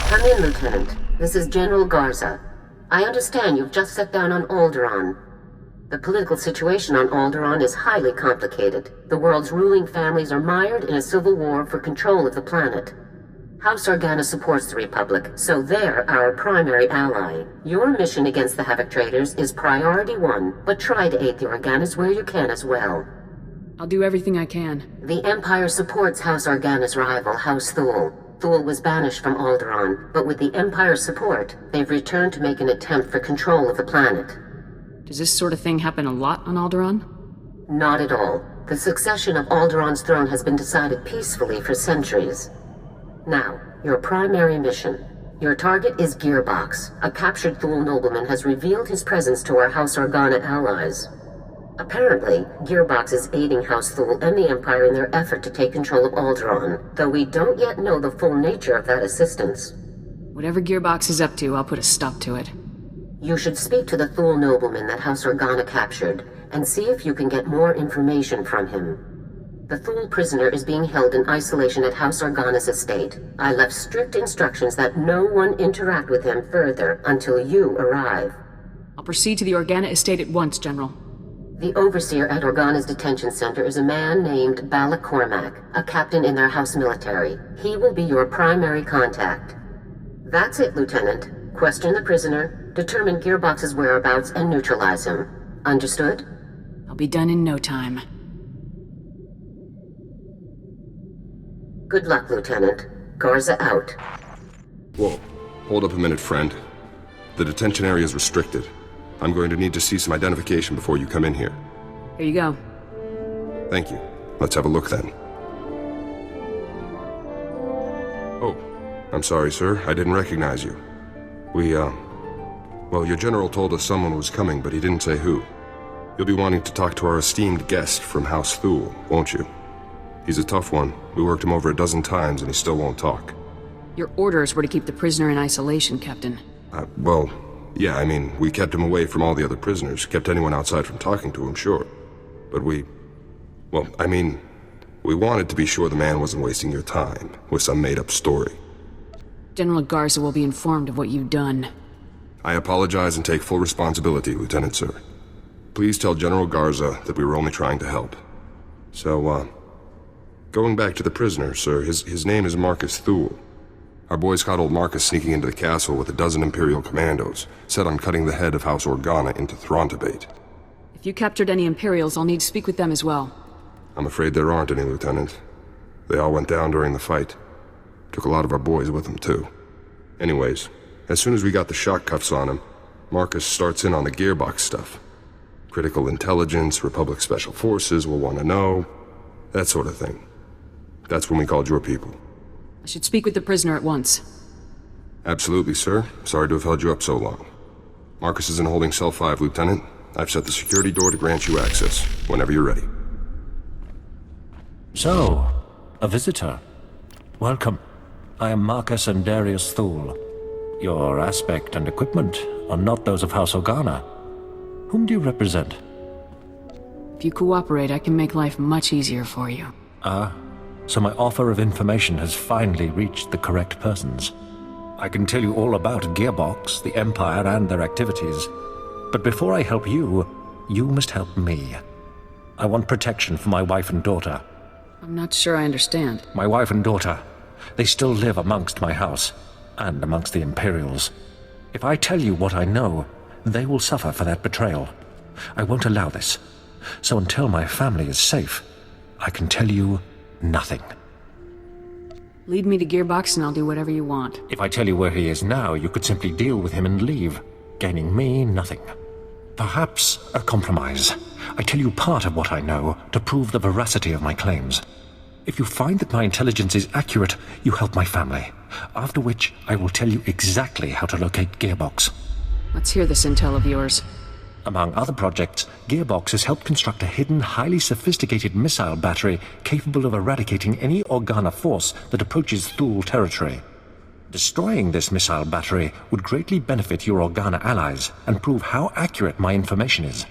Come in, Lieutenant. This is General Garza. I understand you've just set down on Alderaan. The political situation on Alderaan is highly complicated. The world's ruling families are mired in a civil war for control of the planet. House Organa supports the Republic, so they're our primary ally. Your mission against the Havoc Traders is priority 1, but try to aid the Organas where you can as well. I'll do everything I can. The Empire supports House Organa's rival, House Thule. Thule was banished from Alderaan, but with the Empire's support, they've returned to make an attempt for control of the planet. Does this sort of thing happen a lot on Alderaan? Not at all. The succession of Alderaan's throne has been decided peacefully for centuries. Now, your primary mission. Your target is Gearbox. A captured Thule nobleman has revealed his presence to our House Organa allies. Apparently, Gearbox is aiding House Thule and the Empire in their effort to take control of Alderaan, though we don't yet know the full nature of that assistance. Whatever Gearbox is up to, I'll put a stop to it. You should speak to the Thule nobleman that House Organa captured, and see if you can get more information from him. The Thule prisoner is being held in isolation at House Organa's estate. I left strict instructions that no one interact with him further until you arrive. I'll proceed to the Organa estate at once, General. The overseer at Organa's detention center is a man named Balak Cormac, a captain in their house military. He will be your primary contact. That's it, Lieutenant. Question the prisoner, determine Gearbox's whereabouts, and neutralize him. Understood? I'll be done in no time. Good luck, Lieutenant. Garza out. Whoa. Hold up a minute, friend. The detention area is restricted. I'm going to need to see some identification before you come in here. Here you go. Thank you. Let's have a look then. Oh, I'm sorry, sir. I didn't recognize you. Well, your general told us someone was coming, but he didn't say who. You'll be wanting to talk to our esteemed guest from House Thule, won't you? He's a tough one. We worked him over a dozen times and he still won't talk. Your orders were to keep the prisoner in isolation, Captain. Well, yeah, I mean, we kept him away from all the other prisoners, kept anyone outside from talking to him, sure. But we wanted to be sure the man wasn't wasting your time with some made-up story. General Garza will be informed of what you've done. I apologize and take full responsibility, Lieutenant, sir. Please tell General Garza that we were only trying to help. So, going back to the prisoner, sir, his name is Marcus Thule. Our boys caught old Marcus sneaking into the castle with a dozen Imperial commandos, set on cutting the head of House Organa into Throntobate. If you captured any Imperials, I'll need to speak with them as well. I'm afraid there aren't any, Lieutenant. They all went down during the fight. Took a lot of our boys with them, too. Anyways, as soon as we got the shock cuffs on him, Marcus starts in on the Gearbox stuff. Critical intelligence, Republic Special Forces will want to know, that sort of thing. That's when we called your people. I should speak with the prisoner at once. Absolutely, sir. Sorry to have held you up so long. Marcus is in holding cell 5, Lieutenant. I've set the security door to grant you access, whenever you're ready. So, a visitor. Welcome. I am Marcus and Darius Thule. Your aspect and equipment are not those of House Organa. Whom do you represent? If you cooperate, I can make life much easier for you. So my offer of information has finally reached the correct persons. I can tell you all about Gearbox, the Empire, and their activities. But before I help you, you must help me. I want protection for my wife and daughter. I'm not sure I understand. My wife and daughter. They still live amongst my house, and amongst the Imperials. If I tell you what I know, they will suffer for that betrayal. I won't allow this. So until my family is safe, I can tell you nothing. Lead me to Gearbox and I'll do whatever you want. If I tell you where he is now, you could simply deal with him and leave, gaining me nothing. Perhaps a compromise. I tell you part of what I know to prove the veracity of my claims. If you find that my intelligence is accurate, you help my family. After which, I will tell you exactly how to locate Gearbox. Let's hear this intel of yours. Among other projects, Gearbox has helped construct a hidden, highly sophisticated missile battery capable of eradicating any Organa force that approaches Thule territory. Destroying this missile battery would greatly benefit your Organa allies and prove how accurate my information is.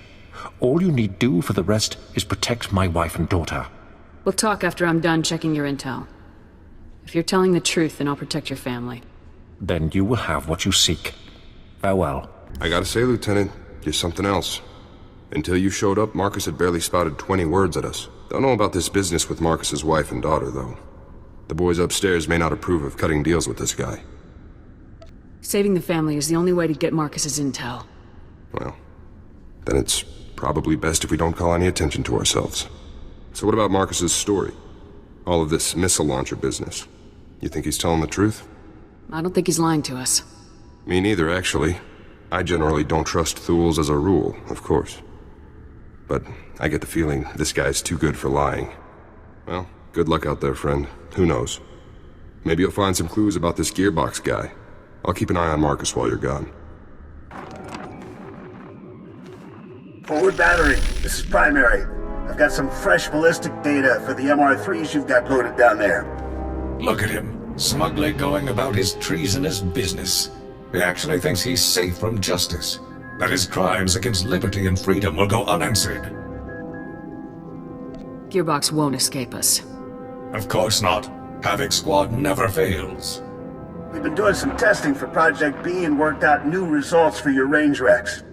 All you need do for the rest is protect my wife and daughter. We'll talk after I'm done checking your intel. If you're telling the truth, then I'll protect your family. Then you will have what you seek. Farewell. I gotta say, Lieutenant, you're something else. Until you showed up, Marcus had barely spouted 20 words at us. Don't know about this business with Marcus's wife and daughter, though. The boys upstairs may not approve of cutting deals with this guy. Saving the family is the only way to get Marcus's intel. Well, then it's probably best if we don't call any attention to ourselves. So what about Marcus's story? All of this missile launcher business. You think he's telling the truth? I don't think he's lying to us. Me neither, actually. I generally don't trust Thools as a rule, of course. But I get the feeling this guy's too good for lying. Well, good luck out there, friend. Who knows? Maybe you'll find some clues about this gearbox guy. I'll keep an eye on Marcus while you're gone. Forward battery, this is Primary. I've got some fresh ballistic data for the MR3s you've got loaded down there. Look at him, smugly going about his treasonous business. He actually thinks he's safe from justice, that his crimes against liberty and freedom will go unanswered. Gearbox won't escape us. Of course not. Havoc Squad never fails. We've been doing some testing for Project B and worked out new results for your range Rex.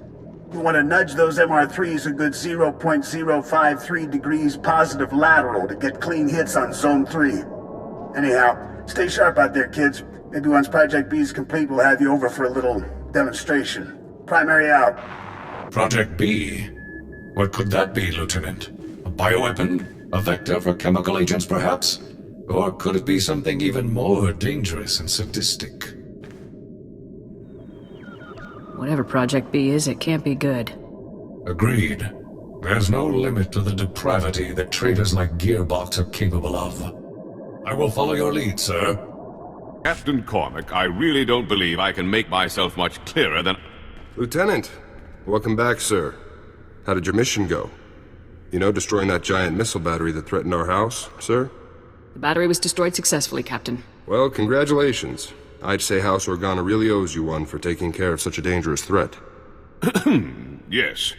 You want to nudge those MR3s a good 0.053 degrees positive lateral to get clean hits on Zone 3. Anyhow, stay sharp out there, kids. Maybe once Project B is complete, we'll have you over for a little demonstration. Primary out. Project B? What could that be, Lieutenant? A bioweapon? A vector for chemical agents, perhaps? Or could it be something even more dangerous and sadistic? Whatever Project B is, it can't be good. Agreed. There's no limit to the depravity that traitors like Gearbox are capable of. I will follow your lead, sir. Captain Cormac, I really don't believe I can make myself much clearer than... Lieutenant, welcome back, sir. How did your mission go? You know, destroying that giant missile battery that threatened our house, sir? The battery was destroyed successfully, Captain. Well, congratulations. I'd say House Organa really owes you one for taking care of such a dangerous threat. Yes.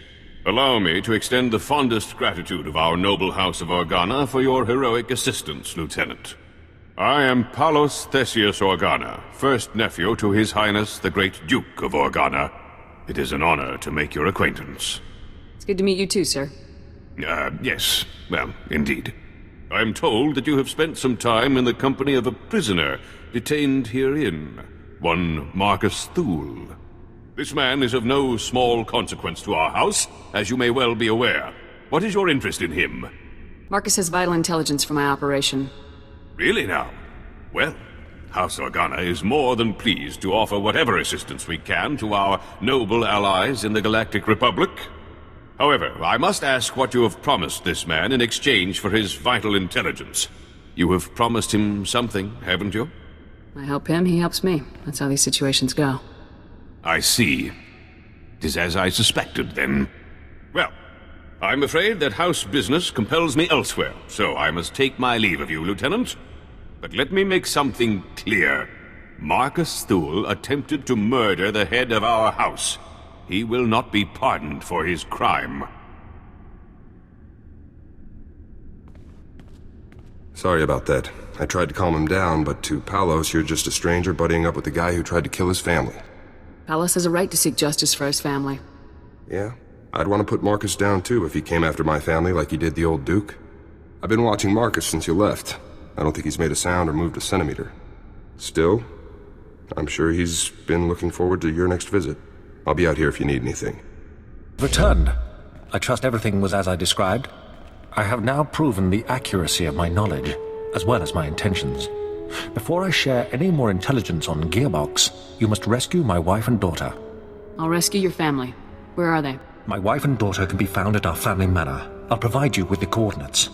Allow me to extend the fondest gratitude of our noble House of Organa for your heroic assistance, Lieutenant. I am Palos Theseus Organa, first nephew to His Highness the Great Duke of Organa. It is an honor to make your acquaintance. It's good to meet you too, sir. Yes. Well, indeed. I am told that you have spent some time in the company of a prisoner detained herein, one Marcus Thule. This man is of no small consequence to our house, as you may well be aware. What is your interest in him? Marcus has vital intelligence for my operation. Really now? Well, House Organa is more than pleased to offer whatever assistance we can to our noble allies in the Galactic Republic. However, I must ask what you have promised this man in exchange for his vital intelligence. You have promised him something, haven't you? I help him, he helps me. That's how these situations go. I see. It is as I suspected, then. Well, I'm afraid that house business compels me elsewhere, so I must take my leave of you, Lieutenant. But let me make something clear. Marcus Thule attempted to murder the head of our house. He will not be pardoned for his crime. Sorry about that. I tried to calm him down, but to Palos, you're just a stranger buddying up with the guy who tried to kill his family. Palos has a right to seek justice for his family. Yeah, I'd want to put Marcus down too if he came after my family like he did the old Duke. I've been watching Marcus since you left. I don't think he's made a sound or moved a centimeter. Still, I'm sure he's been looking forward to your next visit. I'll be out here if you need anything. Returned. I trust everything was as I described. I have now proven the accuracy of my knowledge, as well as my intentions. Before I share any more intelligence on Gearbox, you must rescue my wife and daughter. I'll rescue your family. Where are they? My wife and daughter can be found at our family manor. I'll provide you with the coordinates.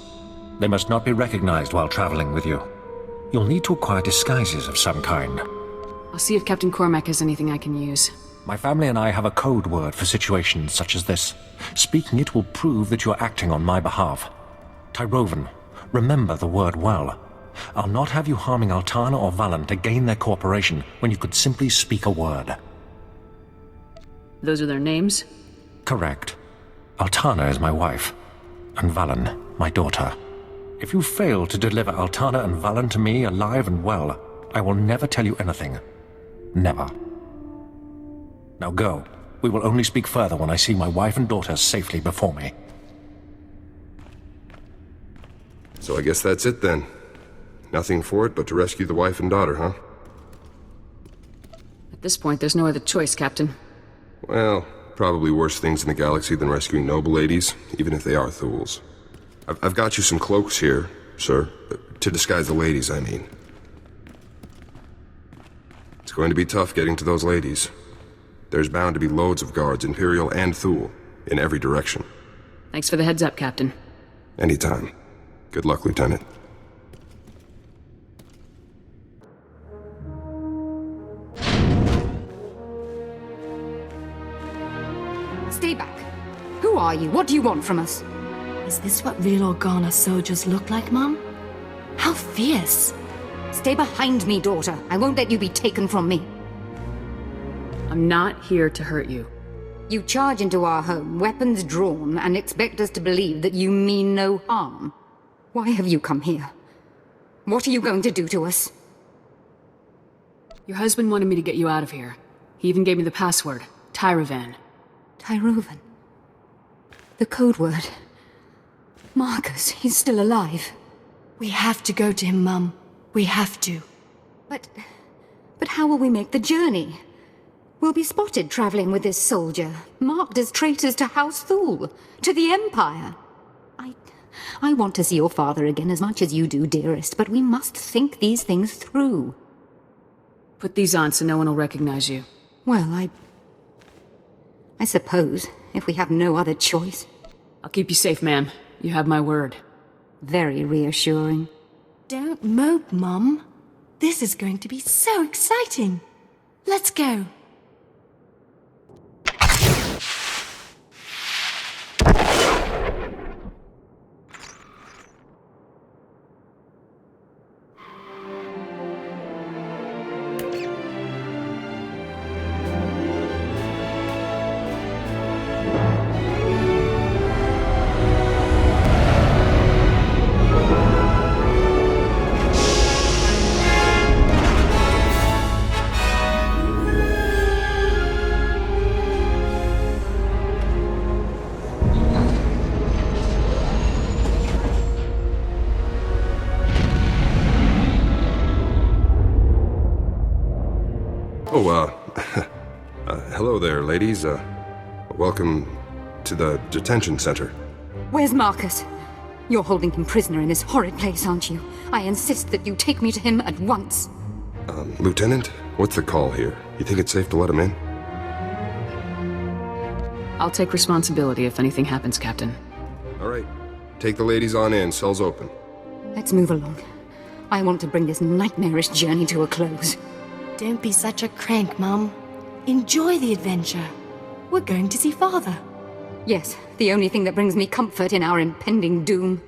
They must not be recognized while traveling with you. You'll need to acquire disguises of some kind. I'll see if Captain Cormac has anything I can use. My family and I have a code word for situations such as this. Speaking it will prove that you're acting on my behalf. Tyrovan, remember the word well. I'll not have you harming Altana or Valen to gain their cooperation when you could simply speak a word. Those are their names? Correct. Altana is my wife, and Valen, my daughter. If you fail to deliver Altana and Valen to me alive and well, I will never tell you anything. Never. Now go. We will only speak further when I see my wife and daughter safely before me. So I guess that's it then. Nothing for it but to rescue the wife and daughter, huh? At this point, there's no other choice, Captain. Well, probably worse things in the galaxy than rescuing noble ladies, even if they are Thuls. I've got you some cloaks here, sir. To disguise the ladies, I mean. It's going to be tough getting to those ladies. There's bound to be loads of guards, Imperial and Thul, in every direction. Thanks for the heads up, Captain. Anytime. Good luck, Lieutenant. Stay back. Who are you? What do you want from us? Is this what real Organa soldiers look like, Mum? How fierce! Stay behind me, daughter. I won't let you be taken from me. I'm not here to hurt you. You charge into our home, weapons drawn, and expect us to believe that you mean no harm. Why have you come here? What are you going to do to us? Your husband wanted me to get you out of here. He even gave me the password, Tyrovan. Tyrovan? The code word. Marcus, he's still alive. We have to go to him, Mum. We have to. But how will we make the journey? We'll be spotted traveling with this soldier, marked as traitors to House Thul, to the Empire. I want to see your father again as much as you do, dearest, but we must think these things through. Put these on so no one will recognize you. Well, I suppose, if we have no other choice. I'll keep you safe, ma'am. You have my word. Very reassuring. Don't mope, Mum. This is going to be so exciting. Let's go. Hello there, ladies. Welcome to the detention center. Where's Marcus? You're holding him prisoner in this horrid place, aren't you? I insist that you take me to him at once. Lieutenant, what's the call here? You think it's safe to let him in? I'll take responsibility if anything happens, Captain. All right. Take the ladies on in. Cell's open. Let's move along. I want to bring this nightmarish journey to a close. Don't be such a crank, Mum. Enjoy the adventure. We're going to see Father. Yes, the only thing that brings me comfort in our impending doom.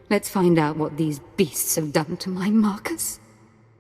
Let's find out what these beasts have done to my Marcus.